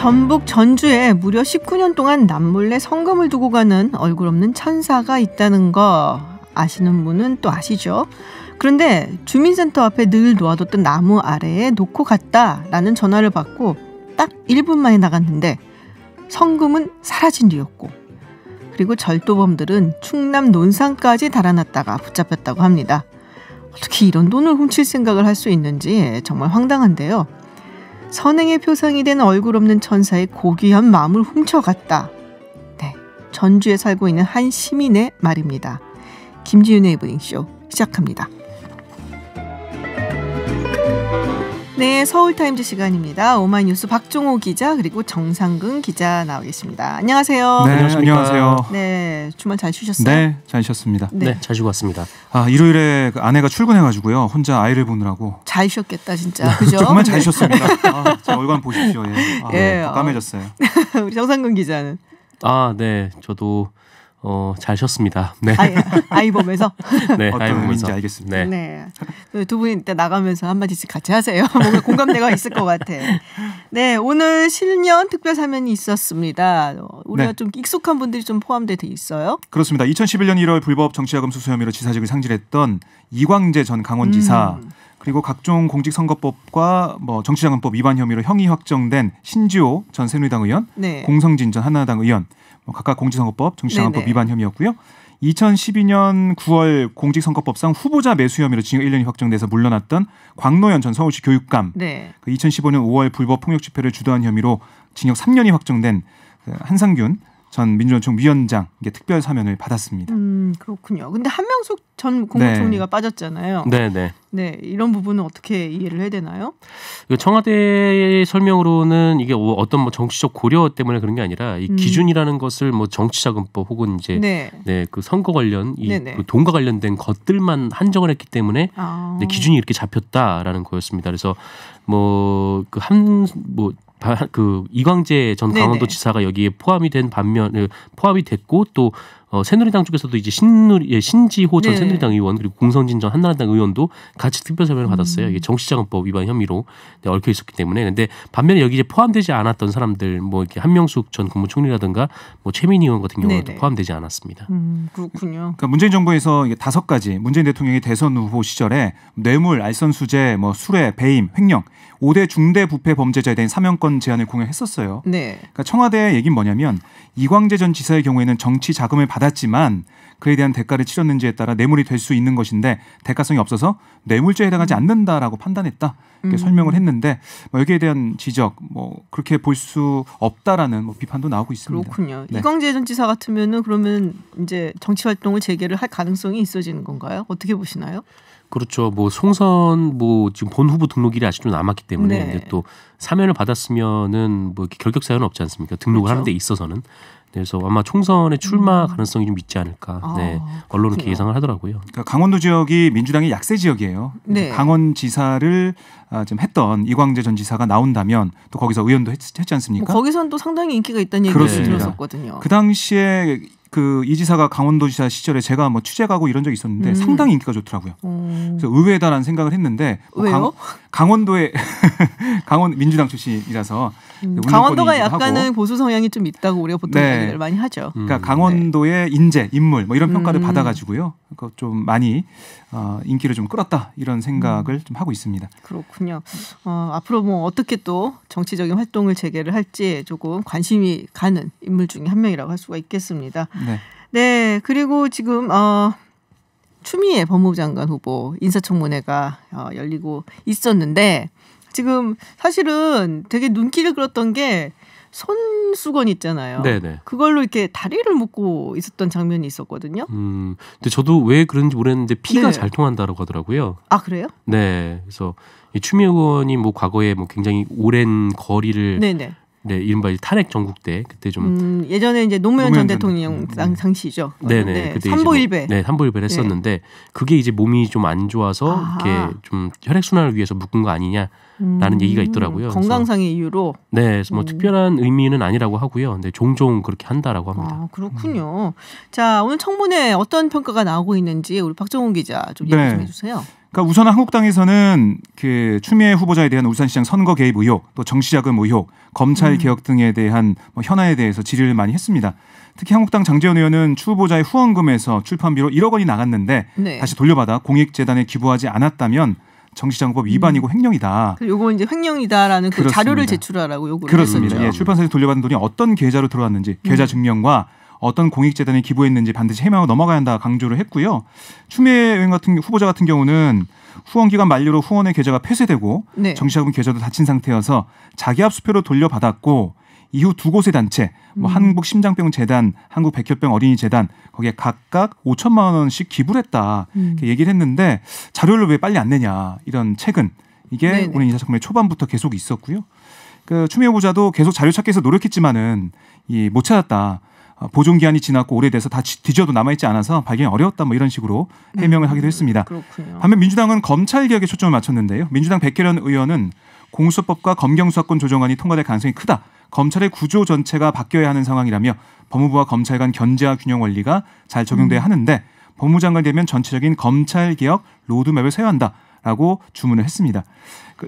전북 전주에 무려 19년 동안 남몰래 성금을 두고 가는 얼굴 없는 천사가 있다는 거 아시는 분은 또 아시죠? 그런데 주민센터 앞에 늘 놓아뒀던 나무 아래에 놓고 갔다라는 전화를 받고 딱 1분 만에 나갔는데 성금은 사라진 뒤였고, 그리고 절도범들은 충남 논산까지 달아났다가 붙잡혔다고 합니다. 어떻게 이런 돈을 훔칠 생각을 할 수 있는지 정말 황당한데요. 선행의 표상이 된 얼굴 없는 천사의 고귀한 마음을 훔쳐갔다. 네, 전주에 살고 있는 한 시민의 말입니다. 김지윤의 이브닝쇼 시작합니다. 네, 서울타임즈 시간입니다. 오마이뉴스 박종호 기자 그리고 정상근 기자 나와 계십니다. 안녕하세요. 네, 안녕하세요. 네, 주말 잘 쉬셨어요? 네, 잘 쉬었습니다. 네, 잘 쉬고 왔습니다. 일요일에 아내가 출근해가지고 혼자 아이를 보느라고 잘 쉬었겠다 진짜. 그죠? 정말 잘 쉬었습니다. 제 얼굴 한번 보십시오. 더 까매졌어요. 우리 정상근 기자는? 네, 저도 잘 쉬었습니다. 네. 아이 보면서? 네, 어떤 의미인지 알겠습니다. 네. 두 분이 이따 나가면서 한마디씩 같이 하세요. 뭔가 공감대가 있을 것 같아. 네, 오늘 신년 특별 사면이 있었습니다. 우리가 좀 익숙한 분들이 좀 포함되어 있어요. 그렇습니다. 2011년 1월 불법 정치자금 수수 혐의로 지사직을 상실했던 이광재 전 강원지사, 그리고 각종 공직선거법과 정치자금법 위반 혐의로 형이 확정된 신지호 전 새누리당 의원, 공성진 전 한나라당 의원, 각각 공직선거법, 정치자금법 위반 혐의였고요. 2012년 9월 공직선거법상 후보자 매수 혐의로 징역 1년이 확정돼서 물러났던 광노현 전 서울시 교육감, 2015년 5월 불법 폭력 집회를 주도한 혐의로 징역 3년이 확정된 한상균 전 민주노총 위원장 특별 사면을 받았습니다. 그렇군요. 근데 한명숙 전 국무총리가 빠졌잖아요. 네, 이런 부분은 어떻게 이해를 해야 되나요? 청와대의 설명으로는 이게 어떤 정치적 고려 때문에 그런 게 아니라 이 기준이라는 것을 정치자금법 혹은 이제 그 선거 관련 그 돈과 관련된 것들만 한정을 했기 때문에 기준이 이렇게 잡혔다라는 거였습니다. 그래서 이광재 전 강원도지사가 여기에 포함이 됐고 또 새누리당 쪽에서도 이제 신지호 전 새누리당 의원 그리고 공성진 전 한나라당 의원도 같이 특별사면을 받았어요. 이게 정치자금법 위반 혐의로 얽혀 있었기 때문에. 근데 반면에 여기 이제 포함되지 않았던 사람들 이렇게 한명숙 전 국무총리라든가 최민희 의원 같은 경우는 포함되지 않았습니다. 그렇군요. 그러니까 문재인 정부에서 5가지 문재인 대통령의 대선 후보 시절에 뇌물, 알선수재, 수뢰, 배임, 횡령 5대 중대 부패 범죄자에 대한 사면권 제한을 공약했었어요. 그러니까 청와대의 얘기는 뭐냐면 이광재 전 지사의 경우에는 정치 자금을 받았지만 그에 대한 대가를 치렀는지에 따라 뇌물이 될 수 있는 것인데 대가성이 없어서 뇌물죄에 해당하지 않는다라고 판단했다. 이렇게 설명을 했는데 여기에 대한 지적 그렇게 볼 수 없다라는 비판도 나오고 있습니다. 그렇군요. 이광재 전 지사 같으면은 그러면 이제 정치 활동을 재개를 할 가능성이 있어지는 건가요? 어떻게 보시나요? 그렇죠. 송선 지금 본 후보 등록일이 아직 좀 남았기 때문에 근데 또 사면을 받았으면은 이렇게 결격 사유는 없지 않습니까? 등록을 하는 데 있어서는. 그래서 아마 총선에 출마 가능성이 좀 있지 않을까. 언론은 그렇게 예상을 하더라고요. 그러니까 강원도 지역이 민주당의 약세 지역이에요. 강원지사를 좀 했던 이광재 전 지사가 나온다면 또 거기서 의원도 했지 않습니까? 거기서는 또 상당히 인기가 있다는 얘기를 들었었거든요. 그 당시에 이 지사가 강원도지사 시절에 제가 취재 가고 이런 적이 있었는데 상당히 인기가 좋더라고요. 그래서 의외다라는 생각을 했는데 왜요? 강원도에 강원 민주당 출신이라서 강원도가 약간은 보수 성향이 좀 있다고 우리가 보통 얘기를 많이 하죠. 그러니까 강원도의 인재, 인물 이런 평가를 받아가지고요. 그러니까 좀 많이 인기를 좀 끌었다 이런 생각을 좀 하고 있습니다. 그렇군요. 앞으로 어떻게 또 정치적인 활동을 재개를 할지 조금 관심이 가는 인물 중에 한 명이라고 할 수가 있겠습니다. 네, 그리고 지금 추미애 법무부 장관 후보 인사청문회가 열리고 있었는데 지금 사실은 되게 눈길을 끌었던 게 손수건 있잖아요. 그걸로 이렇게 다리를 묶고 있었던 장면이 있었거든요. 근데 저도 왜 그런지 모르겠는데 피가 잘 통한다라고 하더라고요. 아, 그래요? 네. 그래서 추미애 의원이 과거에 굉장히 오랜 거리를 이른바 탄핵 전국 때 그때 좀 예전에 이제 노무현 전 대통령 당시죠. 그때 삼보일배. 삼보일배를 했었는데 그게 이제 몸이 좀 안 좋아서 이렇게 좀 혈액 순환을 위해서 묶은 거 아니냐라는 얘기가 있더라고요. 건강상의 이유로. 그래서 특별한 의미는 아니라고 하고요. 근데 종종 그렇게 한다라고 합니다. 그렇군요. 자, 오늘 청문회 어떤 평가가 나오고 있는지 우리 박정훈 기자 좀 얘기 좀 해주세요. 그러니까 우선 한국당에서는 그 추미애 후보자에 대한 울산시장 선거 개입 의혹, 또 정치자금 의혹, 검찰 개혁 등에 대한 뭐 현안에 대해서 질의를 많이 했습니다. 특히 한국당 장제원 의원은 추 후보자의 후원금에서 출판비로 1억 원이 나갔는데 네. 다시 돌려받아 공익재단에 기부하지 않았다면 정치자금법 위반이고 횡령이다. 요거 이제 횡령이다라는 그 그렇습니다. 자료를 제출하라고 요구를 그렇습니다. 했었죠. 예, 출판사에서 돌려받은 돈이 어떤 계좌로 들어왔는지 계좌 증명과 어떤 공익재단에 기부했는지 반드시 해명하고 넘어가야 한다 강조를 했고요. 추미애 의원 같은 후보자 같은 경우는 후원 기간 만료로 후원의 계좌가 폐쇄되고 네. 정치자금 계좌도 닫힌 상태여서 자기 압수표로 돌려받았고 이후 두 곳의 단체, 뭐 한국심장병재단, 한국백혈병 어린이재단 거기에 각각 5천만 원씩 기부를 했다 이렇게 얘기를 했는데 자료를 왜 빨리 안 내냐 이런 책은 이게 네네. 오늘 인사청문회 초반부터 계속 있었고요. 그 추미애 후보자도 계속 자료 찾기 위해서 노력했지만은 못 찾았다. 보존 기한이 지났고 오래돼서 다 뒤져도 남아있지 않아서 발견이 어려웠다 뭐 이런 식으로 해명을 하기도 했습니다. 그렇군요. 반면 민주당은 검찰 개혁에 초점을 맞췄는데요. 민주당 백혜련 의원은 공수처법과 검경수사권 조정안이 통과될 가능성이 크다. 검찰의 구조 전체가 바뀌어야 하는 상황이라며 법무부와 검찰 간 견제와 균형 원리가 잘 적용돼야 하는데 법무장관이 되면 전체적인 검찰 개혁 로드맵을 세워야 한다라고 주문을 했습니다.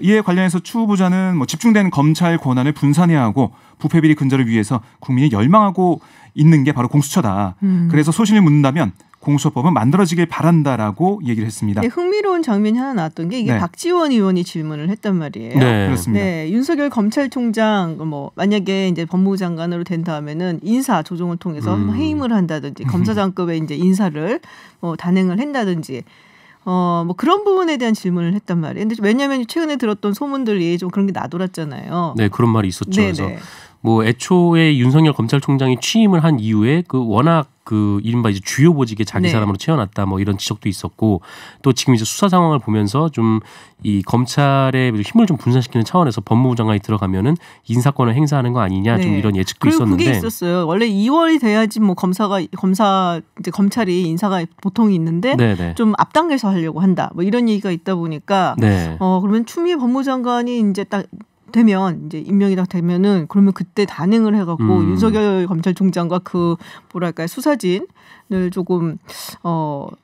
이에 관련해서 추 후보자는 뭐 집중된 검찰 권한을 분산해야 하고 부패비리 근절을 위해서 국민이 열망하고 있는 게 바로 공수처다. 그래서 소신을 묻는다면 공수처법은 만들어지길 바란다라고 얘기를 했습니다. 네, 흥미로운 장면이 하나 나왔던 게 이게 네. 박지원 의원이 질문을 했단 말이에요. 네. 그렇습니다. 네, 윤석열 검찰총장 뭐 만약에 이제 법무부 장관으로 된 다음에는 인사 조정을 통해서 뭐 해임을 한다든지 검사장급의 이제 인사를 뭐 단행을 한다든지 뭐 그런 부분에 대한 질문을 했단 말이에요. 근데 왜냐하면 최근에 들었던 소문들이 좀 그런 게 나돌았잖아요. 네, 그런 말이 있었죠. 네네. 그래서 뭐 애초에 윤석열 검찰총장이 취임을 한 이후에 그 워낙 그 이른바 이제 주요 보직에 자기 네. 사람으로 채워놨다 뭐 이런 지적도 있었고 또 지금 이제 수사 상황을 보면서 좀 이 검찰의 힘을 좀 분산시키는 차원에서 법무부 장관이 들어가면은 인사권을 행사하는 거 아니냐 좀 네. 이런 예측도 그리고 있었는데 그게 있었어요. 원래 2월이 돼야지 뭐 검찰이 인사가 보통이 있는데 네네. 좀 앞당겨서 하려고 한다. 뭐 이런 얘기가 있다 보니까 네. 그러면 추미애 법무장관이 이제 딱 되면 이제 임명이 딱 되면은 그러면 그때 단행을 해갖고 윤석열 검찰총장과 그 뭐랄까요 수사진을 조금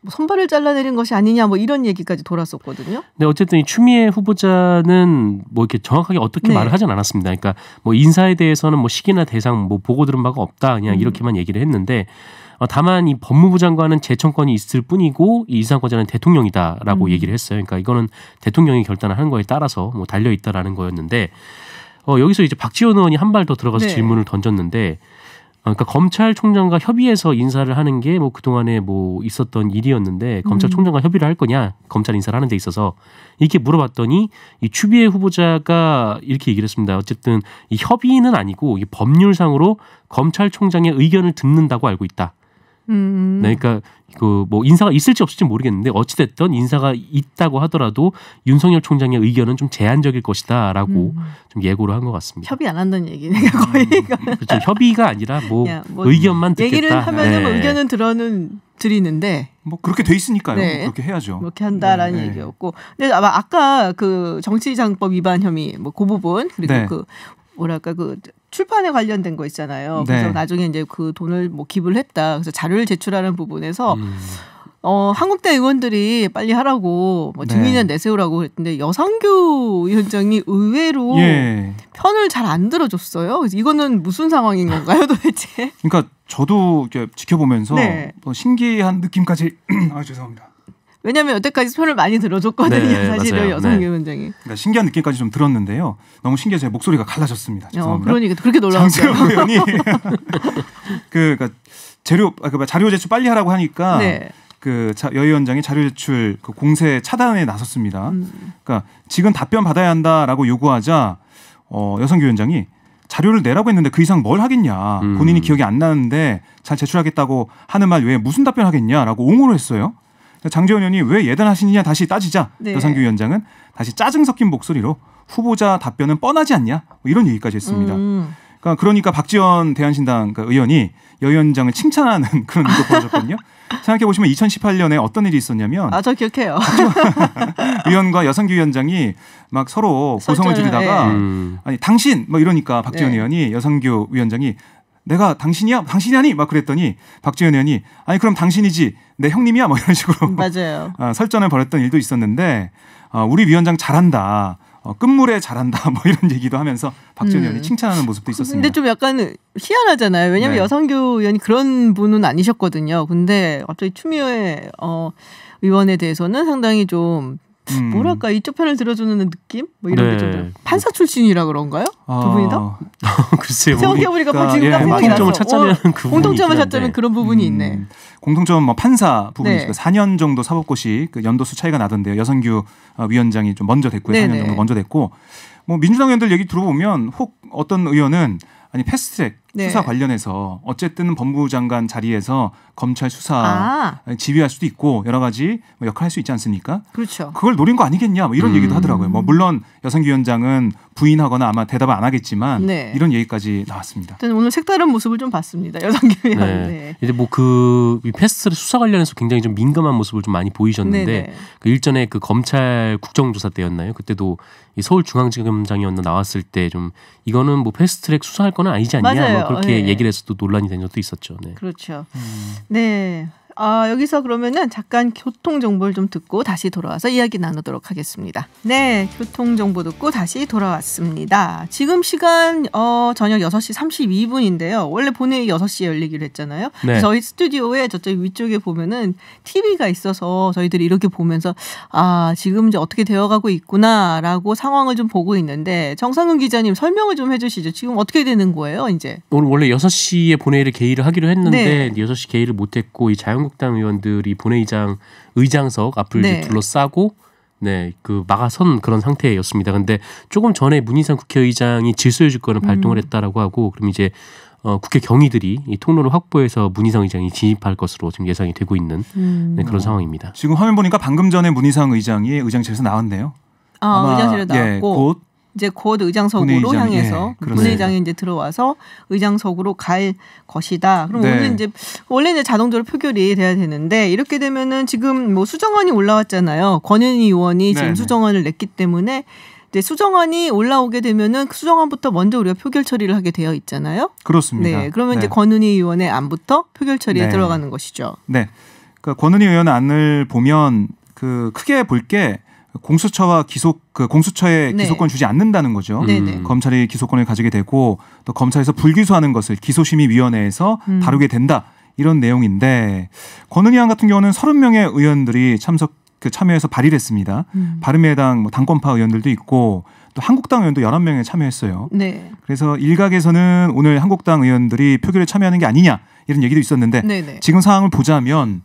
선발을 잘라내린 것이 아니냐 뭐 이런 얘기까지 돌았었거든요. 네, 어쨌든 이 추미애 후보자는 뭐 이렇게 정확하게 어떻게 네. 말을 하진 않았습니다. 그러니까 뭐 인사에 대해서는 뭐 시기나 대상 뭐 보고 들은 바가 없다 그냥 이렇게만 얘기를 했는데 다만 이 법무부 장관은 재청권이 있을 뿐이고 이 인사권자는 대통령이다라고 얘기를 했어요. 그러니까 이거는 대통령이 결단을 하는 거에 따라서 뭐 달려 있다라는 거였는데 여기서 이제 박지원 의원이 한 발 더 들어가서 네. 질문을 던졌는데. 그러니까 검찰총장과 협의해서 인사를 하는 게 뭐 그동안에 뭐 있었던 일이었는데 검찰총장과 협의를 할 거냐 검찰 인사를 하는 데 있어서 이렇게 물어봤더니 이 추미애 후보자가 이렇게 얘기를 했습니다. 어쨌든 이 협의는 아니고 이 법률상으로 검찰총장의 의견을 듣는다고 알고 있다. 네, 그러니까 그 뭐 인사가 있을지 없을지 모르겠는데 어찌됐든 인사가 있다고 하더라도 윤석열 총장의 의견은 좀 제한적일 것이다라고 좀 예고를 한 것 같습니다. 협의 안 한다는 얘기네 거의. 그렇죠. 협의가 아니라 뭐, 뭐 의견만 듣겠다. 얘기를 하면은 뭐 네. 의견은 드리는데 뭐 그렇게 돼 있으니까요. 네. 그렇게 해야죠. 그렇게 한다라는 네. 얘기였고, 근데 아까 그 정치자금법 위반 혐의 뭐 그 부분 그리고 네. 그 뭐랄까 그 출판에 관련된 거 있잖아요. 네. 그래서 나중에 이제 그 돈을 뭐 기부를 했다. 그래서 자료를 제출하는 부분에서 한국당 의원들이 빨리 하라고 뭐 증인을 내세우라고 그랬는데 여상규 위원장이 의외로 예. 편을 잘 안 들어줬어요. 그래서 이거는 무슨 상황인 건가요, 도대체? 그러니까 저도 이렇게 지켜보면서 네. 신기한 느낌까지 죄송합니다. 왜냐하면 여태까지 편을 많이 들어줬거든요. 네, 사실은 맞아요. 여상규 네. 위원장이. 그러니까 신기한 느낌까지 좀 들었는데요. 너무 신기해서 제 목소리가 갈라졌습니다. 죄송합니다. 그러니까 그렇게 놀라웠어요. 장재원 의원이 그러니까 자료 제출 빨리 하라고 하니까 네. 여 위원장이 자료 제출 그 공세 차단에 나섰습니다. 그러니까 지금 답변 받아야 한다라고 요구하자 여성규 위원장이 자료를 내라고 했는데 그 이상 뭘 하겠냐. 본인이 기억이 안 나는데 잘 제출하겠다고 하는 말 외에 무슨 답변 하겠냐라고 옹호를 했어요. 장재원 의원이 왜 예단하시느냐 다시 따지자. 네. 여상규 위원장은 다시 짜증 섞인 목소리로 후보자 답변은 뻔하지 않냐. 뭐 이런 얘기까지 했습니다. 그러니까 박지원 대한신당 의원이 여 위원장을 칭찬하는 그런 일도 벌어졌거든요. 생각해보시면 2018년에 어떤 일이 있었냐면 저 기억해요. 의원과 여상규 위원장이 막 서로 고성을 지르다가 아니 당신 뭐 이러니까 박지원 네. 의원이 여상규 위원장이 내가 당신이야? 당신이 아니? 막 그랬더니 박지원 의원이 아니 그럼 당신이지 내 형님이야? 뭐 이런 식으로 맞아요. 설전을 벌였던 일도 있었는데 우리 위원장 잘한다. 끝물에 잘한다. 뭐 이런 얘기도 하면서 박지원 의원이 칭찬하는 모습도 있었습니다. 근데 좀 약간 희한하잖아요. 왜냐하면 네. 여성교 의원이 그런 분은 아니셨거든요. 근데 갑자기 추미애 의원에 대해서는 상당히 좀 뭐랄까 이쪽 편을 들어주는 느낌? 뭐 이런 게 좀 판사 출신이라 그런가요? 두 분이 다? 글쎄요. 생각해보니까 지금 딱 공통점을 찾자면 그 부분이 공통점을 있긴 찾자면 한데. 그런 부분이 있네. 공통점 뭐 판사 부분이 네. 4년 정도 사법고시 그 연도수 차이가 나던데요. 여성규 위원장이 좀 먼저 됐고요. 네네. 4년 정도 먼저 됐고 뭐 민주당 의원들 얘기 들어보면 혹 어떤 의원은 아니 패스트트랙 네. 수사 관련해서 어쨌든 법무부 장관 자리에서 검찰 수사 지휘할 수도 있고 여러 가지 뭐 역할을 할 수 있지 않습니까? 그렇죠. 그걸 노린 거 아니겠냐 뭐 이런 얘기도 하더라고요. 뭐 물론 여성규 위원장은 부인하거나 아마 대답을 안 하겠지만 네. 이런 얘기까지 나왔습니다. 저는 오늘 색다른 모습을 좀 봤습니다. 여성교 의원. 네. 네. 이제 뭐 그 패스트 수사 관련해서 굉장히 좀 민감한 모습을 좀 많이 보이셨는데 네네. 그 일전에 그 검찰 국정조사 때였나요? 그때도 이 서울중앙지검장이었나 나왔을 때 좀 이거는 뭐 패스트트랙 수사할 거는 아니지 않냐 맞아요. 뭐 그렇게 네. 얘기를 해서도 논란이 된 적도 있었죠. 네. 그렇죠. 네. 여기서 그러면은 잠깐 교통 정보를 좀 듣고 다시 돌아와서 이야기 나누도록 하겠습니다. 네, 교통 정보 듣고 다시 돌아왔습니다. 지금 시간 저녁 6시 32분인데요. 원래 본회의 6시에 열리기로 했잖아요. 네. 저희 스튜디오에 저쪽 위쪽에 보면은 TV가 있어서 저희들이 이렇게 보면서 지금 이제 어떻게 되어가고 있구나라고 상황을 좀 보고 있는데 정상근 기자님 설명을 좀 해주시죠. 지금 어떻게 되는 거예요, 이제? 오늘 원래 6시에 본회의를 개의를 하기로 했는데 네. 6시 개의를 못했고 이 자유한국당 의원들이 본회의장 의장석 앞을 네. 이제 둘러싸고 그 막아선 그런 상태였습니다. 근데 조금 전에 문희상 국회의장이 질서유지권을 발동을 했다라고 하고 그럼 이제 국회 경위들이 이 통로를 확보해서 문희상 의장이 진입할 것으로 지금 예상이 되고 있는 그런 상황입니다. 지금 화면 보니까 방금 전에 문희상 의장이 의장실에서 나왔네요. 의장실에 나왔고 곧 이제 곧 의장석으로 본회의장, 향해서 본회의장에 이제 들어와서 의장석으로 갈 것이다. 그럼 네. 오늘 원래 이제 자동적으로 표결이 돼야 되는데 이렇게 되면은 지금 뭐 수정안이 올라왔잖아요. 권은희 의원이 지금 네네. 수정안을 냈기 때문에 이제 수정안이 올라오게 되면은 그 수정안부터 먼저 우리가 표결 처리를 하게 되어 있잖아요. 그렇습니다. 네, 그러면 네. 이제 권은희 의원의 안부터 표결 처리에 네. 들어가는 것이죠. 네, 그러니까 권은희 의원 안을 보면 그 크게 볼 게 공수처와 공수처에 네. 기소권 주지 않는다는 거죠. 네네. 검찰이 기소권을 가지게 되고 또 검찰에서 불기소하는 것을 기소심의위원회에서 다루게 된다 이런 내용인데 권은희 의원 같은 경우는 30명의 의원들이 참여해서 발의를 했습니다. 바른미래당 당권파 의원들도 있고 또 한국당 의원도 11명에 참여했어요. 네. 그래서 일각에서는 오늘 한국당 의원들이 표결에 참여하는 게 아니냐 이런 얘기도 있었는데 네네. 지금 상황을 보자면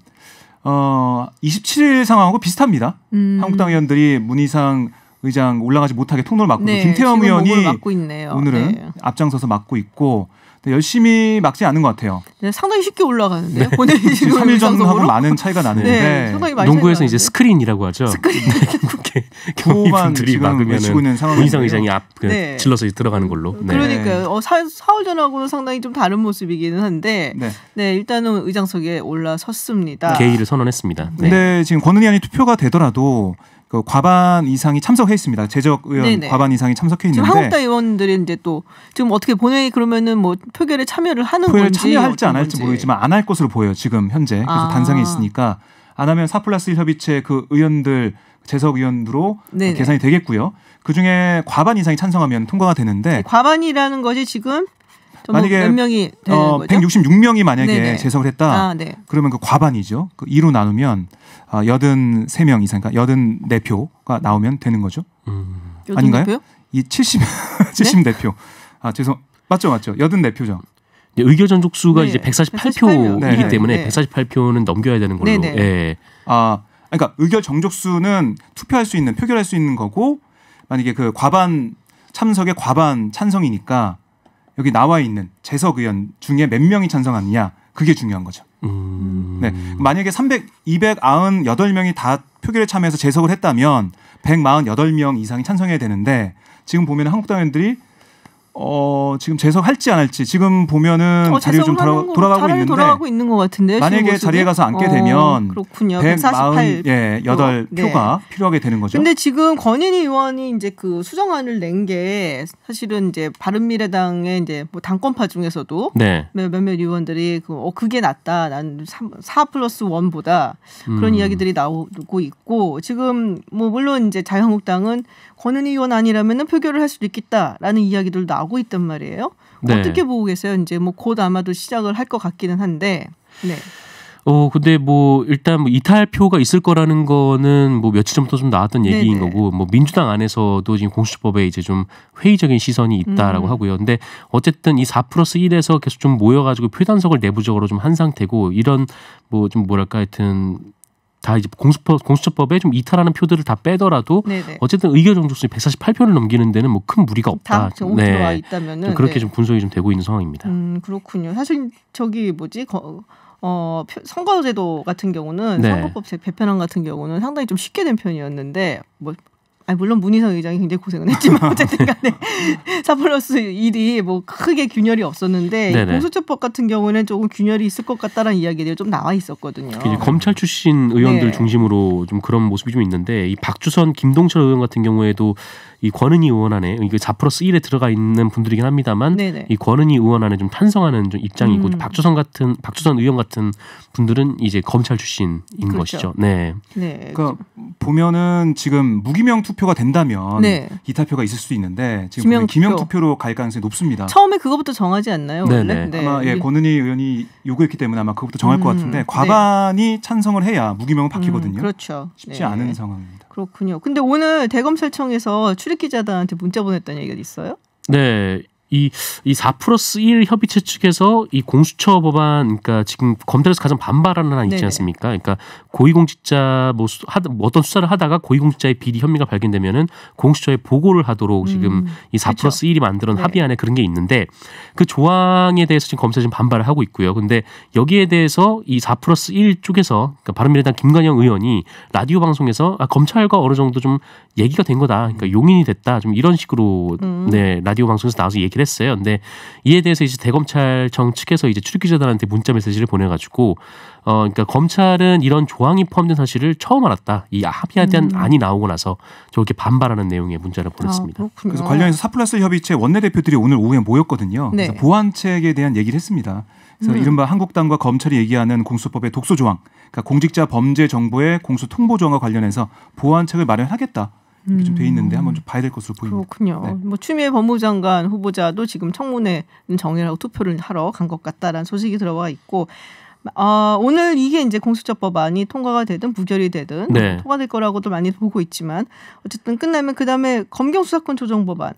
27일 상황하고 비슷합니다. 한국당 의원들이 문희상 의장 올라가지 못하게 통로를 막고 네, 김태형 지금 의원이 목을 막고 있네요. 오늘은 네. 앞장서서 막고 있고 열심히 막지 않은 것 같아요. 네, 상당히 쉽게 올라가는데요. 본인이 지금 지금 3일 전하고 의장석으로? 많은 차이가 나는데 네, 상당히 많이 농구에서 이제 차이가 스크린이라고 하죠. 국회 경위분들이 지금 외치고 있는 막으면은 상황인데요. 문희상 의장이 네. 질러서 들어가는 걸로. 네. 그러니까요. 사흘 전하고는 상당히 좀 다른 모습이기는 한데 네. 네, 일단은 의장석에 올라섰습니다. 개의를 선언했습니다. 네. 근데 지금 권은희 의원이 투표가 되더라도 그 과반 이상이 참석해 있습니다. 재적 의원 네네. 과반 이상이 참석해 지금 있는데 한국당 의원들이 이제 또 지금 어떻게 본회의 그러면은 뭐 표결에 참여를 하는 표결에 건지 참여할지 안 어떤 할지 건지. 모르겠지만 안 할 것으로 보여요. 지금 현재 그래서 단상에 있으니까 안 하면 4+1 협의체 그 의원들 재석 의원으로 네네. 계산이 되겠고요. 그 중에 과반 이상이 찬성하면 통과가 되는데 과반이라는 것이 지금 만약에 몇 명이 되는 거죠? 166명이 만약에 네네. 재석을 했다. 네. 그러면 그 과반이죠. 그 2로 나누면 83명 이상, 그러니까 84표가 나오면 되는 거죠. 아닌가요? 대표요? 이 70대표. 맞죠. 84표죠. 의결 전족수가 네. 이제 148표이기 148명. 때문에 네. 148표는 넘겨야 되는 걸로. 네네. 예. 그러니까 의결 정족수는 투표할 수 있는 표결할 수 있는 거고 만약에 그 과반 참석의 과반 찬성이니까 여기 나와 있는 재석 의원 중에 몇 명이 찬성하느냐 그게 중요한 거죠. 네. 만약에 298명이 다 표결에 참여해서 재석을 했다면 148명 이상이 찬성해야 되는데 지금 보면 한국당 의원들이 지금 재석할지 안 할지 지금 보면은 자리를 좀 돌아가고 있는데 돌아가고 있는 것 같은데 만약에 자리에 가서 앉게 되면 그렇군요. 148 표가 필요하게 되는 거죠. 근데 지금 권인희 의원이 이제 그 수정안을 낸 게 사실은 이제 바른미래당의 이제 뭐 당권파 중에서도 네. 몇몇 의원들이 그게 낫다. 난 4+1보다 그런 이야기들이 나오고 있고 지금 뭐 물론 이제 자유한국당은 권은희 의원 아니라면은 표결을 할 수도 있겠다라는 이야기들 나오고 있단 말이에요. 네. 어떻게 보고 계세요? 이제 뭐 곧 아마도 시작을 할 것 같기는 한데. 네. 근데 뭐 일단 뭐 이탈표가 있을 거라는 거는 뭐 며칠 전부터 좀 나왔던 얘기인 거고 뭐 민주당 안에서도 지금 공수처법에 이제 좀 회의적인 시선이 있다라고 하고요. 근데 어쨌든 이 4+1에서 계속 좀 모여가지고 표단속을 내부적으로 좀 한 상태고 이런 뭐 좀 뭐랄까 하여튼 다 이제 공수처법에 좀 이탈하는 표들을 다 빼더라도 네네. 어쨌든 의결 정족수이 148표를 넘기는 데는 뭐 큰 무리가 없다. 다 들어와 있다면은 좀 그렇게 좀 분석이 좀 되고 있는 상황입니다. 그렇군요. 사실 저기 선거제도 같은 경우는 네. 선거법 개편안 같은 경우는 상당히 좀 쉽게 된 편이었는데 물론 문희상 의장이 굉장히 고생은 했지만 어쨌든 간에 4+1이 뭐 크게 균열이 없었는데 네네. 공수처법 같은 경우는 조금 균열이 있을 것 같다라는 이야기들이 좀 나와 있었거든요. 이제 검찰 출신 의원들 네. 중심으로 좀 그런 모습이 좀 있는데 이 박주선, 김동철 의원 같은 경우에도 이 권은희 의원 안에 이게 4+1에 들어가 있는 분들이긴 합니다만 네네. 이 권은희 의원 안에 좀 찬성하는 좀 입장이고 박주선 의원 같은 분들은 이제 검찰 출신인 그렇죠. 것이죠. 네. 네. 그러니까 보면은 지금 무기명 투표가 된다면 네. 이탈표가 있을 수 있는데 지금 기명 투표로 갈 가능성이 높습니다. 처음에 그거부터 정하지 않나요? 원래? 네네. 아마 권은희 의원이 요구했기 때문에 아마 그것부터 정할 것 같은데 과반이 찬성을 해야 무기명은 바뀌거든요. 그렇죠. 쉽지 않은 상황입니다. 그렇군요. 근데 오늘 대검찰청에서 출입기자들한테 문자 보냈다는 얘기가 있어요? 네. 이 4+1 협의체 측에서 이 공수처 법안, 그러니까 지금 검찰에서 가장 반발하는 하나 있지 않습니까? 그러니까 고위공직자 어떤 수사를 하다가 고위공직자의 비리 혐의가 발견되면은 공수처에 보고를 하도록 지금 이 4+1이 만들어낸 합의안에 그런 게 있는데 그 조항에 대해서 지금 검찰이 지금 반발을 하고 있고요. 근데 여기에 대해서 이 4+1 쪽에서 그러니까 바른미래당 김관영 의원이 라디오 방송에서 검찰과 어느 정도 좀 얘기가 된 거다. 그러니까 용인이 됐다. 좀 이런 식으로 네, 라디오 방송에서 나와서 얘기를 했어요. 근데 이에 대해서 이제 대검찰청 측에서 이제 출입기자들한테 문자 메시지를 보내가지고 그러니까 검찰은 이런 조항이 포함된 사실을 처음 알았다. 이 합의에 대한 안이 나오고 나서 저렇게 반발하는 내용의 문자를 보냈습니다. 그래서 관련해서 4+1 협의체 원내대표들이 오늘 오후에 모였거든요. 네. 그래서 보완책에 대한 얘기를 했습니다. 그래서 이른바 한국당과 검찰이 얘기하는 공수처법의 독소 조항, 그러니까 공직자 범죄 정보의 공수 통보 조항과 관련해서 보완책을 마련하겠다. 이렇게 좀 돼 있는데 한번 좀 봐야 될 것으로 보입니다. 그렇군요. 네. 뭐 추미애 법무장관 후보자도 지금 청문회 정의라고 투표를 하러 간 것 같다라는 소식이 들어와 있고 오늘 이게 이제 공수처법안이 통과가 되든 부결이 되든 네. 통과될 거라고도 많이 보고 있지만 어쨌든 끝나면 그다음에 검경 수사권 조정 법안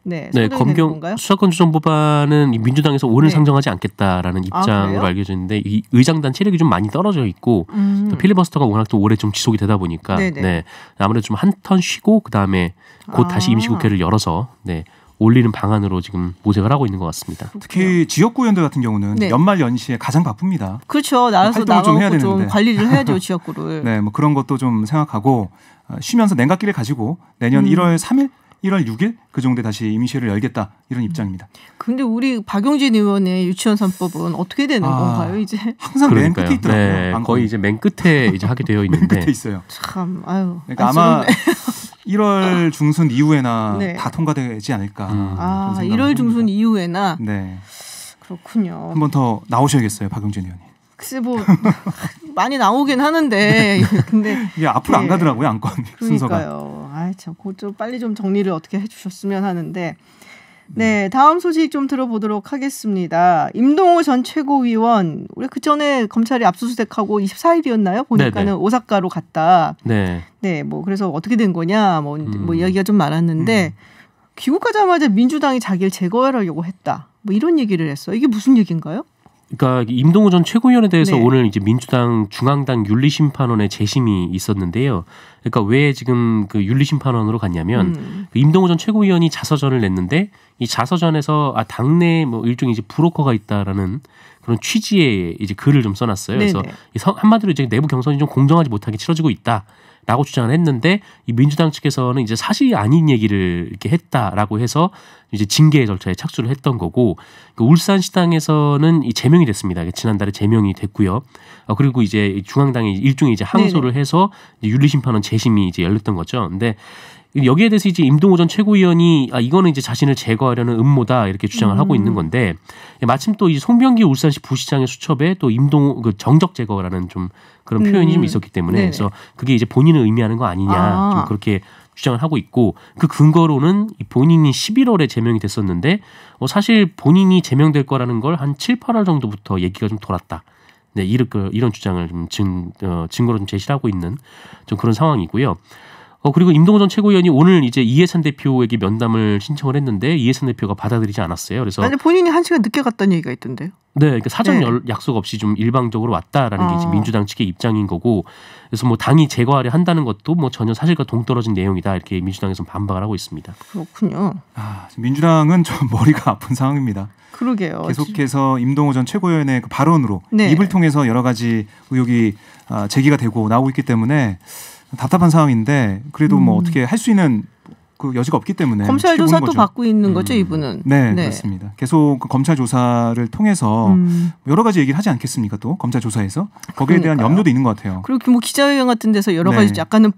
네, 검경 수사권 조정 법안은 민주당에서 오늘 상정하지 않겠다라는 입장으로 알려져 있는데 이 의장단 체력이 좀 많이 떨어져 있고 또 필리버스터가 워낙 또 오래 좀 지속이 되다 보니까 네, 아무래도 좀 한 턴 쉬고 그다음에 곧 다시 임시국회를 열어서 올리는 방안으로 지금 모색을 하고 있는 것 같습니다. 특히 지역구 의원들 같은 경우는 연말 연시에 가장 바쁩니다. 그렇죠. 나가서 나가고 좀 관리를 해야죠 지역구를. 네, 뭐 그런 것도 좀 생각하고 쉬면서 냉각기를 가지고 내년 1월 3일 1월 6일 그 정도에 다시 임시회를 열겠다 이런 입장입니다. 근데 우리 박용진 의원의 유치원 3법은 어떻게 되는 건가요 이제? 항상 맨 끝에 있더라고요. 네, 거의 이제 맨 끝에 이제 하게 되어 있는데. 맨 끝에 있어요. 참, 아유. 그러니까 아마 1월 중순 이후에나 다 통과되지 않을까. 1월 중순 이후에나. 네. 그렇군요. 한 번 더 나오셔야겠어요, 박용진 의원님. 글쎄 뭐 많이 나오긴 하는데 근데 이게 앞으로 안 가더라고요 안건 순서가. 그러니까요. 참, 좀 빨리 좀 정리를 어떻게 해주셨으면 하는데. 네, 다음 소식 좀 들어보도록 하겠습니다. 임동호 전 최고위원 우리 그 전에 검찰이 압수수색하고 24일이었나요? 보니까는 오사카로 갔다. 네, 뭐 그래서 어떻게 된 거냐 뭐 이야기가 좀 많았는데 귀국하자마자 민주당이 자기를 제거하려고 했다. 뭐 이런 얘기를 했어요. 이게 무슨 얘기인가요? 그러니까 임동호 전 최고위원에 대해서 오늘 이제 민주당 중앙당 윤리심판원의 재심이 있었는데요. 그러니까 왜 지금 그 윤리심판원으로 갔냐면 임동호 전 최고위원이 자서전을 냈는데 이 자서전에서 당내 뭐 일종의 이제 브로커가 있다라는 그런 취지의 이제 글을 좀 써놨어요. 그래서 한마디로 이제 내부 경선이 좀 공정하지 못하게 치러지고 있다. 라고 주장을 했는데 이 민주당 측에서는 이제 사실이 아닌 얘기를 이렇게 했다라고 해서 이제 징계 절차에 착수를 했던 거고 그 울산시당에서는 이 제명이 됐습니다. 지난달에 제명이 됐고요. 그리고 이제 중앙당이 일종의 이제 항소를 해서 이제 윤리심판원 재심이 이제 열렸던 거죠. 근데 여기에 대해서 이제 임동호 전 최고위원이 이거는 이제 자신을 제거하려는 음모다 이렇게 주장을 하고 있는 건데 마침 또 이 송병기 울산시 부시장의 수첩에 또 임동호 그 정적 제거라는 좀 그런 표현이 좀 있었기 때문에 네네. 그래서 그게 이제 본인을 의미하는 거 아니냐 좀 그렇게 주장을 하고 있고 그 근거로는 본인이 11월에 제명이 됐었는데 사실 본인이 제명될 거라는 걸 한 7, 8월 정도부터 얘기가 좀 돌았다. 네, 이런 주장을 좀 증거로 좀 제시를 하고 있는 좀 그런 상황이고요. 그리고 임동호 전 최고위원이 오늘 이제 이해찬 대표에게 면담을 신청을 했는데 이해찬 대표가 받아들이지 않았어요. 그래서 아니 본인이 1시간 늦게 갔다는 얘기가 있던데요. 네, 그러니까 사전 약속 없이 좀 일방적으로 왔다라는 게 이제 민주당 측의 입장인 거고, 그래서 뭐 당이 제거하려 한다는 것도 뭐 전혀 사실과 동떨어진 내용이다 이렇게 민주당에서 반박을 하고 있습니다. 그렇군요. 민주당은 좀 머리가 아픈 상황입니다. 그러게요. 계속해서 임동호 전 최고위원의 그 발언으로 네. 입을 통해서 여러 가지 의혹이 제기가 되고 나오고 있기 때문에 답답한 상황인데 그래도 뭐 어떻게 할 수 있는 그 여지가 없기 때문에 검찰 조사도 받고 있는 거죠, 이분은. 네, 그렇습니다. 계속 그 검찰 조사를 통해서 여러 가지 얘기를 하지 않겠습니까? 또 검찰 조사에서 거기에 대한 염려도 있는 것 같아요. 그리고 뭐 기자회견 같은 데서 여러 가지 약간은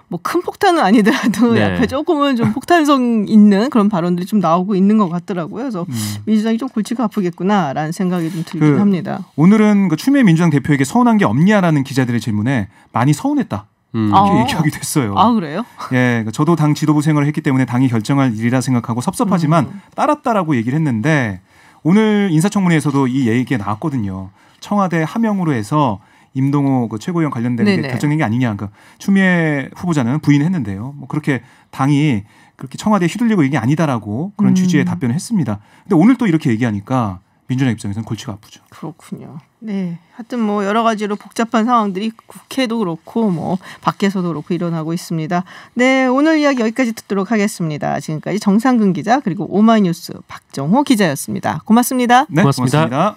뭐 큰 폭탄은 아니더라도 약간 조금은 좀 폭탄성 있는 그런 발언들이 좀 나오고 있는 것 같더라고요. 그래서 민주당이 좀 골치가 아프겠구나라는 생각이 좀 들긴 합니다. 오늘은 그 추미애 민주당 대표에게 서운한 게 없냐라는 기자들의 질문에 많이 서운했다. 이렇게 얘기하기도 했어요. 아, 그래요? 예, 저도 당 지도부 생활을 했기 때문에 당이 결정할 일이라 생각하고 섭섭하지만 따랐다라고 얘기를 했는데 오늘 인사청문회에서도 이 얘기가 나왔거든요. 청와대 하명으로 해서 임동호 그 최고위원 관련된 게 결정된 게 아니냐. 그 추미애 후보자는 부인했는데요. 뭐 그렇게 당이 그렇게 청와대에 휘둘리고 이게 아니다라고 그런 취지의 답변을 했습니다. 근데 오늘 또 이렇게 얘기하니까 민주당 입장에서는 골치가 아프죠. 그렇군요. 네, 하여튼 뭐 여러 가지로 복잡한 상황들이 국회도 그렇고 뭐 밖에서도 그렇고 일어나고 있습니다. 네, 오늘 이야기 여기까지 듣도록 하겠습니다. 지금까지 정상근 기자 그리고 오마이뉴스 박정호 기자였습니다. 고맙습니다. 네, 고맙습니다.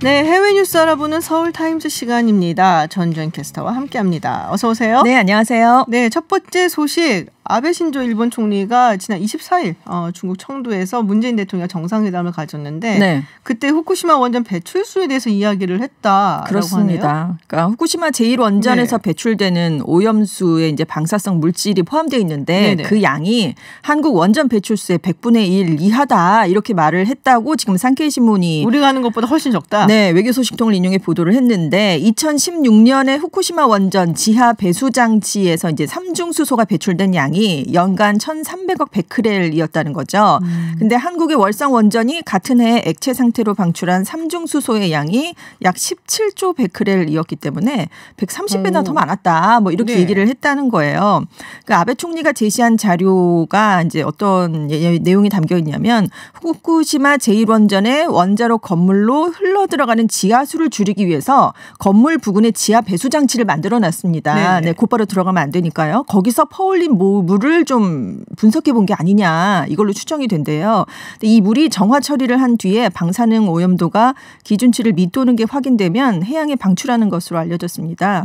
네, 해외 뉴스 알아보는 서울타임즈 시간입니다. 전주현 캐스터와 함께합니다. 어서 오세요. 네, 안녕하세요. 네, 첫 번째 소식. 아베 신조 일본 총리가 지난 24일 중국 청두에서 문재인 대통령 정상회담을 가졌는데 그때 후쿠시마 원전 배출수에 대해서 이야기를 했다라고 그렇습니다. 하네요. 그러니까 후쿠시마 제1원전에서 배출되는 오염수에 이제 방사성 물질이 포함되어 있는데 그 양이 한국 원전 배출수의 100분의 1 이하다 이렇게 말을 했다고 지금 산케이 신문이 우리가 하는 것보다 훨씬 적다. 네, 외교소식통을 인용해 보도를 했는데 2016년에 후쿠시마 원전 지하 배수 장치에서 이제 삼중수소가 배출된 양이 연간 1,300억 베크렐이었다는 거죠. 근데 한국의 월성 원전이 같은 해에 액체 상태로 방출한 삼중수소의 양이 약 17조 베크렐이었기 때문에 130배나 더 많았다. 뭐 이렇게 얘기를 했다는 거예요. 그러니까 아베 총리가 제시한 자료가 이제 어떤 내용이 담겨 있냐면 후쿠시마 제1원전의 원자로 건물로 흘러 들어가는 지하수를 줄이기 위해서 건물 부근에 지하 배수 장치를 만들어 놨습니다. 네, 곧바로 들어가면 안 되니까요. 거기서 퍼올린 물을 좀 분석해 본 게 아니냐 이걸로 추정이 된대요. 근데 이 물이 정화 처리를 한 뒤에 방사능 오염도가 기준치를 밑도는 게 확인되면 해양에 방출하는 것으로 알려졌습니다.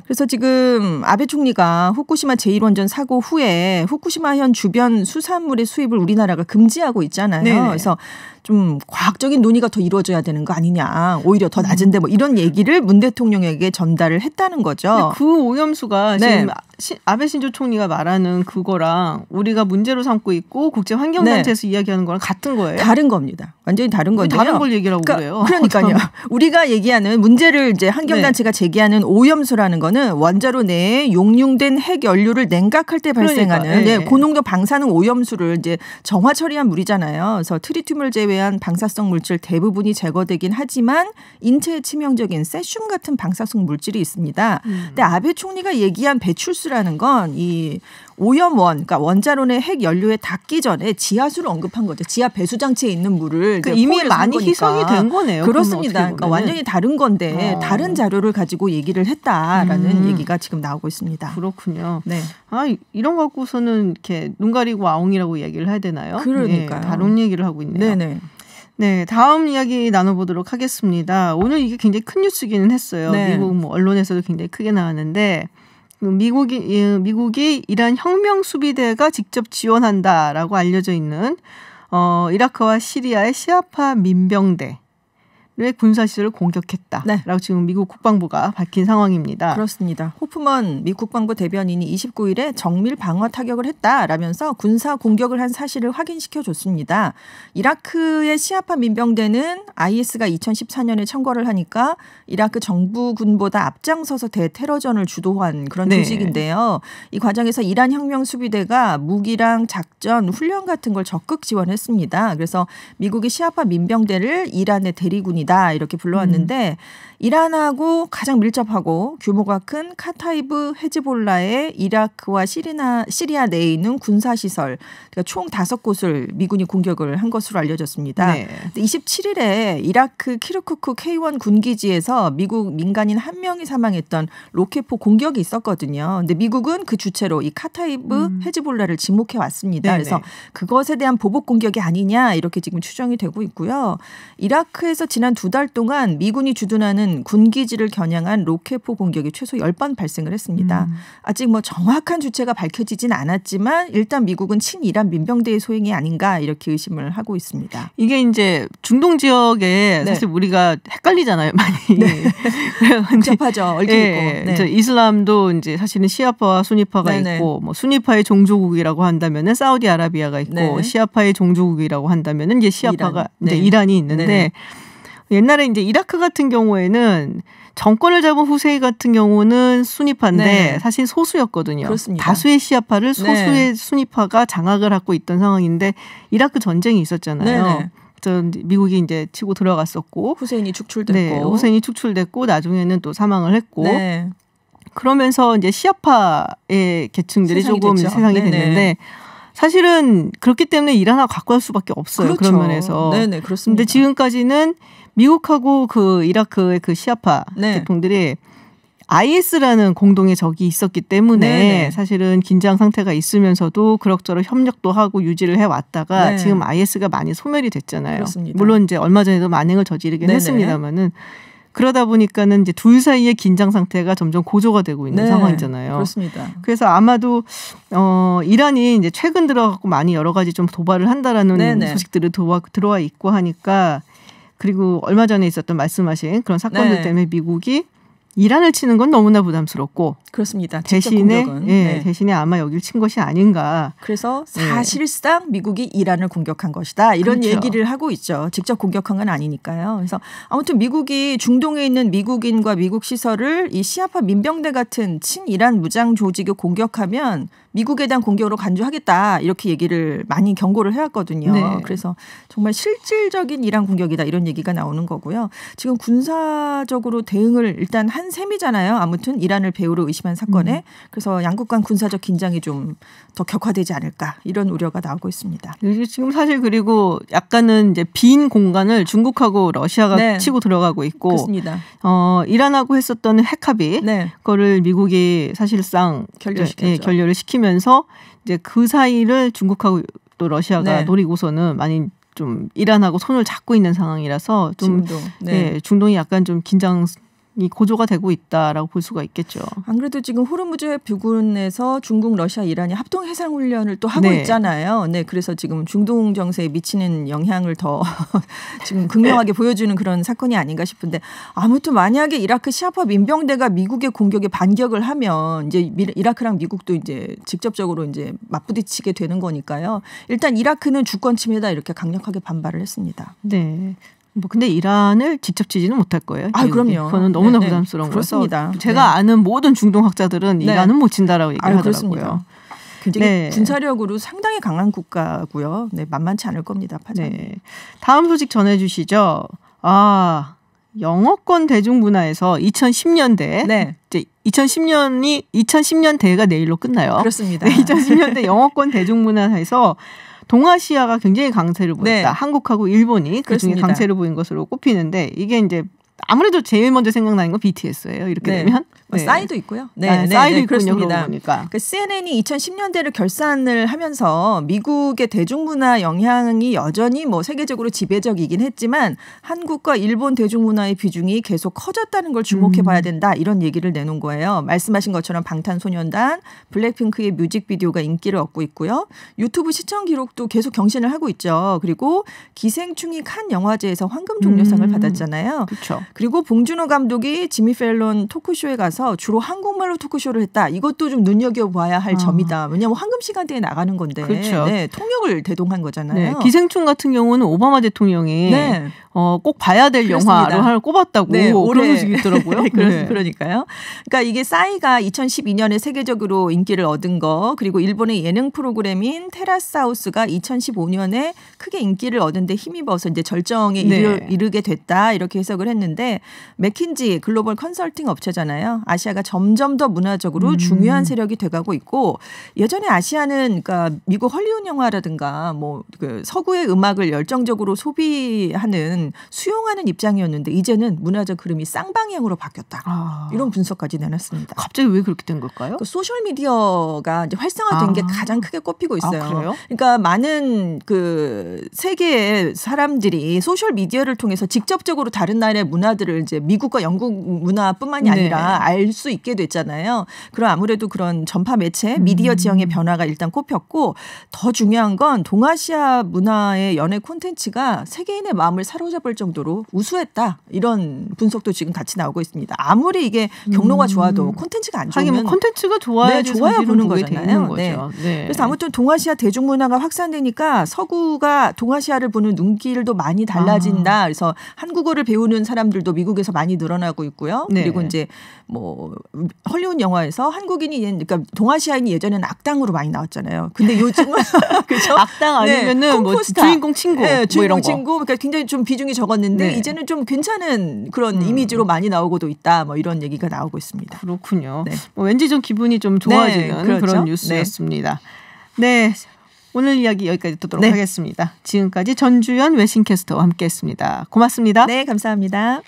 그래서 지금 아베 총리가 후쿠시마 제1원전 사고 후에 후쿠시마현 주변 수산물의 수입을 우리나라가 금지하고 있잖아요. 그래서 좀 과학적인 논의가 더 이루어져야 되는 거 아니냐. 오히려 더 낮은데 뭐 이런 얘기를 문 대통령에게 전달을 했다는 거죠. 그 오염수가 지금 아베 신조 총리가 말하는 그거랑 우리가 문제로 삼고 있고 국제환경단체에서 이야기하는 거랑 같은 거예요? 다른 겁니다. 완전히 다른 건데요. 다른 걸 얘기하고 그래요. 그러니까요. 우리가 얘기하는 문제를 이제 환경단체가 제기하는 오염수라는 거는 원자로 내에 용융된 핵 연료를 냉각할 때 발생하는 고농도 방사능 오염수를 이제 정화 처리한 물이잖아요. 그래서 트리튬을 제외한 방사성 물질 대부분이 제거되긴 하지만 인체에 치명적인 세슘 같은 방사성 물질이 있습니다. 근데 아베 총리가 얘기한 배출수라는 건 이 오염원, 그러니까 원자로의 핵 연료에 닿기 전에 지하수를 언급한 거죠. 지하 배수 장치에 있는 물을 그러니까 이미 많이 희석이 된 거네요. 그렇습니다. 그러니까 완전히 다른 건데 다른 자료를 가지고 얘기를 했다라는 얘기가 지금 나오고 있습니다. 그렇군요. 네. 이런 거 갖고서는 이렇게 눈 가리고 아웅이라고 얘기를 해야 되나요? 그러니까요. 다른 얘기를 하고 있네요. 네네. 네, 다음 이야기 나눠보도록 하겠습니다. 오늘 이게 굉장히 큰 뉴스기는 했어요. 미국 뭐 언론에서도 굉장히 크게 나왔는데 미국이 이란 혁명 수비대가 직접 지원한다라고 알려져 있는 이라크와 시리아의 시아파 민병대 군사시설을 공격했다라고 네. 지금 미국 국방부가 밝힌 상황입니다. 그렇습니다. 호프먼 미 국방부 대변인이 29일에 정밀 방어 타격을 했다라면서 군사 공격을 한 사실을 확인시켜줬습니다. 이라크의 시아파 민병대는 IS가 2014년에 청거를 하니까 이라크 정부군보다 앞장서서 대테러전을 주도한 그런 네. 조직인데요. 이 과정에서 이란 혁명 수비대가 무기랑 작전, 훈련 같은 걸 적극 지원했습니다. 그래서 미국이 시아파 민병대를 이란의 대리군이 이렇게 불러왔는데 이란하고 가장 밀접하고 규모가 큰 카타이브 헤즈볼라의 이라크와 시리아 내에 있는 군사시설 그러니까 총 5곳을 미군이 공격을 한 것으로 알려졌습니다. 네. 27일에 이라크 키르쿠크 K1 군기지에서 미국 민간인 1명이 사망했던 로켓포 공격이 있었거든요. 근데 미국은 그 주체로 이 카타이브 헤즈볼라를 지목해 왔습니다. 네네. 그래서 그것에 대한 보복 공격이 아니냐 이렇게 지금 추정이 되고 있고요. 이라크에서 지난 2달 동안 미군이 주둔하는 군기지를 겨냥한 로켓포 공격이 최소 10번 발생을 했습니다. 아직 뭐 정확한 주체가 밝혀지진 않았지만 일단 미국은 친이란 민병대의 소행이 아닌가 이렇게 의심을 하고 있습니다. 이게 이제 중동 지역에 네. 사실 우리가 헷갈리잖아요, 많이. 네. 복잡하죠. 얽혀 예, 있고. 네. 이슬람도 이제 사실은 시아파와 수니파가 네네. 있고, 뭐 수니파의 종주국이라고 한다면은 사우디아라비아가 있고, 네. 시아파의 종주국이라고 한다면은 이제 시아파가 이란. 이제 네. 이란이 있는데 네네. 옛날에 이제 이라크 같은 경우에는 정권을 잡은 후세이 같은 경우는 수니파인데 네. 사실 소수였거든요. 그렇습니다. 다수의 시아파를 소수의 네. 수니파가 장악을 하고 있던 상황인데 이라크 전쟁이 있었잖아요. 네네. 그래서 미국이 이제 치고 들어갔었고, 후세인이 축출됐고. 네, 후세인이 축출됐고 나중에는 또 사망을 했고, 네. 그러면서 이제 시아파의 계층들이 세상이 조금 됐죠. 세상이 네네. 됐는데 사실은 그렇기 때문에 이란하고 가까울 수밖에 없어요. 그렇죠. 그런 면에서. 네네 그렇습니다. 근데 지금까지는 미국하고 그 이라크의 그 시아파 네. 계통들이 IS라는 공동의 적이 있었기 때문에 네네. 사실은 긴장 상태가 있으면서도 그럭저럭 협력도 하고 유지를 해왔다가 네. 지금 IS가 많이 소멸이 됐잖아요. 그렇습니다. 물론 이제 얼마 전에도 만행을 저지르긴 네네. 했습니다만은 그러다 보니까는 이제 둘 사이의 긴장 상태가 점점 고조가 되고 있는 네. 상황이잖아요. 그렇습니다. 그래서 아마도 이란이 이제 최근 들어갖고 많이 여러 가지 좀 도발을 한다라는 네네. 소식들이 들어와 있고 하니까 그리고 얼마 전에 있었던 말씀하신 그런 사건들 네. 때문에 미국이 이란을 치는 건 너무나 부담스럽고 그렇습니다. 직접 대신에 공격은. 예, 대신에 아마 여길 친 것이 아닌가. 그래서 네. 사실상 미국이 이란을 공격한 것이다. 이런 그렇죠. 얘기를 하고 있죠. 직접 공격한 건 아니니까요. 그래서 아무튼 미국이 중동에 있는 미국인과 미국 시설을 이 시아파 민병대 같은 친이란 무장 조직이 공격하면 미국에 대한 공격으로 간주하겠다. 이렇게 얘기를 많이 경고를 해왔거든요. 네. 그래서 정말 실질적인 이란 공격이다. 이런 얘기가 나오는 거고요. 지금 군사적으로 대응을 일단 한 셈이잖아요. 아무튼 이란을 배후로 의심한 사건에. 그래서 양국 간 군사적 긴장이 좀 더 격화되지 않을까. 이런 우려가 나오고 있습니다. 지금 사실 그리고 약간은 이제 빈 공간을 중국하고 러시아가 네. 치고 들어가고 있고 그렇습니다. 이란하고 했었던 핵합의 네. 그거를 미국이 사실상 결렬시켰죠. 예, 결렬을 시키면서 이제 그 사이를 중국하고 또 러시아가 네. 노리고서는 많이 좀 이란하고 손을 잡고 있는 상황이라서 좀 지금도. 네. 예, 중동이 약간 좀 긴장이 고조가 되고 있다라고 볼 수가 있겠죠. 안 그래도 지금 호르무즈 부근에서 중국, 러시아, 이란이 합동 해상 훈련을 또 하고 네. 있잖아요. 네, 그래서 지금 중동 정세에 미치는 영향을 더 지금 극명하게 보여주는 그런 사건이 아닌가 싶은데 아무튼 만약에 이라크 시아파 민병대가 미국의 공격에 반격을 하면 이제 이라크랑 미국도 이제 직접적으로 이제 맞부딪히게 되는 거니까요. 일단 이라크는 주권 침해다 이렇게 강력하게 반발을 했습니다. 네. 뭐 근데 이란을 직접 치지는 못할 거예요. 아, 미국이. 그럼요. 그거는 너무나 네, 네. 부담스러운 그렇습니다. 거라서 제가 네. 아는 모든 중동 학자들은 네. 이란은 못 친다라고 얘기를 하더라고요. 그렇습니다. 굉장히 네. 군사력으로 상당히 강한 국가고요. 네, 만만치 않을 겁니다. 파장이. 네. 다음 소식 전해주시죠. 영어권 대중문화에서 2010년대 네. 이제 2010년 대회가 내일로 끝나요. 그렇습니다. 네, 2010년대 영어권 대중문화에서 동아시아가 굉장히 강세를 보였다. 네. 한국하고 일본이 그중에 그렇습니다. 강세를 보인 것으로 꼽히는데 이게 이제 아무래도 제일 먼저 생각나는 건 BTS예요. 이렇게 네. 되면. 네. 싸이도 있고요. 네, 싸이도 있군요. 그렇습니다. 그러니까. CNN이 2010년대를 결산을 하면서 미국의 대중문화 영향이 여전히 뭐 세계적으로 지배적이긴 했지만 한국과 일본 대중문화의 비중이 계속 커졌다는 걸 주목해봐야 된다. 이런 얘기를 내놓은 거예요. 말씀하신 것처럼 방탄소년단, 블랙핑크의 뮤직비디오가 인기를 얻고 있고요. 유튜브 시청 기록도 계속 경신을 하고 있죠. 그리고 기생충이 칸 영화제에서 황금종려상을 받았잖아요. 그렇죠. 그리고 봉준호 감독이 지미 펠런 토크쇼에 가서 주로 한국말로 토크쇼를 했다. 이것도 좀 눈여겨봐야 할 점이다. 왜냐하면 황금 시간대에 나가는 건데 그렇죠. 네, 통역을 대동한 거잖아요. 네, 기생충 같은 경우는 오바마 대통령이 네. 꼭 봐야 될 그렇습니다. 영화로 하나 꼽았다고 네, 그런 소식이 있더라고요. 네. 그러니까요. 그러니까 이게 싸이가 2012년에 세계적으로 인기를 얻은 거 그리고 일본의 예능 프로그램인 테라스 하우스가 2015년에 크게 인기를 얻은 데 힘입어서 이제 절정에 이르게 됐다. 이렇게 해석을 했는데 맥킨지 글로벌 컨설팅 업체잖아요. 아시아가 점점 더 문화적으로 중요한 세력이 돼가고 있고 예전에 아시아는 그러니까 미국 헐리우드 영화라든가 뭐 그 서구의 음악을 열정적으로 소비하는 수용하는 입장이었는데 이제는 문화적 흐름이 쌍방향으로 바뀌었다. 이런 분석까지 내놨습니다. 갑자기 왜 그렇게 된 걸까요? 그 소셜 미디어가 이제 활성화된 게 가장 크게 꼽히고 있어요. 그래요? 그러니까 많은 그 세계의 사람들이 소셜 미디어를 통해서 직접적으로 다른 나라의 문화들을 이제 미국과 영국 문화뿐만이 아니라 알 수 있게 됐잖아요. 그럼 아무래도 그런 전파 매체, 미디어 지형의 변화가 일단 꼽혔고 더 중요한 건 동아시아 문화의 연예 콘텐츠가 세계인의 마음을 사로잡을 정도로 우수했다. 이런 분석도 지금 같이 나오고 있습니다. 아무리 이게 경로가 좋아도 콘텐츠가 안 좋으면 하긴 뭐 콘텐츠가 좋아야 좋아야 보는 거잖아요. 거죠. 네. 그래서 아무튼 동아시아 대중문화가 확산되니까 서구가 동아시아를 보는 눈길도 많이 달라진다. 그래서 한국어를 배우는 사람들도 미국에서 많이 늘어나고 있고요. 네. 그리고 이제 뭐 헐리우드 영화에서 한국인이 그러니까 동아시아인이 예전에는 악당으로 많이 나왔잖아요. 근데 요즘은 그죠? 악당 아니면은 뭐 주인공 친구 네, 뭐 이런 거. 친구 그러니까 굉장히 좀 비중이 적었는데 이제는 좀 괜찮은 그런 이미지로 많이 나오고도 있다. 뭐 이런 얘기가 나오고 있습니다. 그렇군요. 네. 뭐 왠지 좀 기분이 좀 좋아지는 그렇죠. 그런 뉴스였습니다. 네. 오늘 이야기 여기까지 듣도록 하겠습니다. 지금까지 전주현 외신캐스터와 함께했습니다. 고맙습니다. 네, 감사합니다.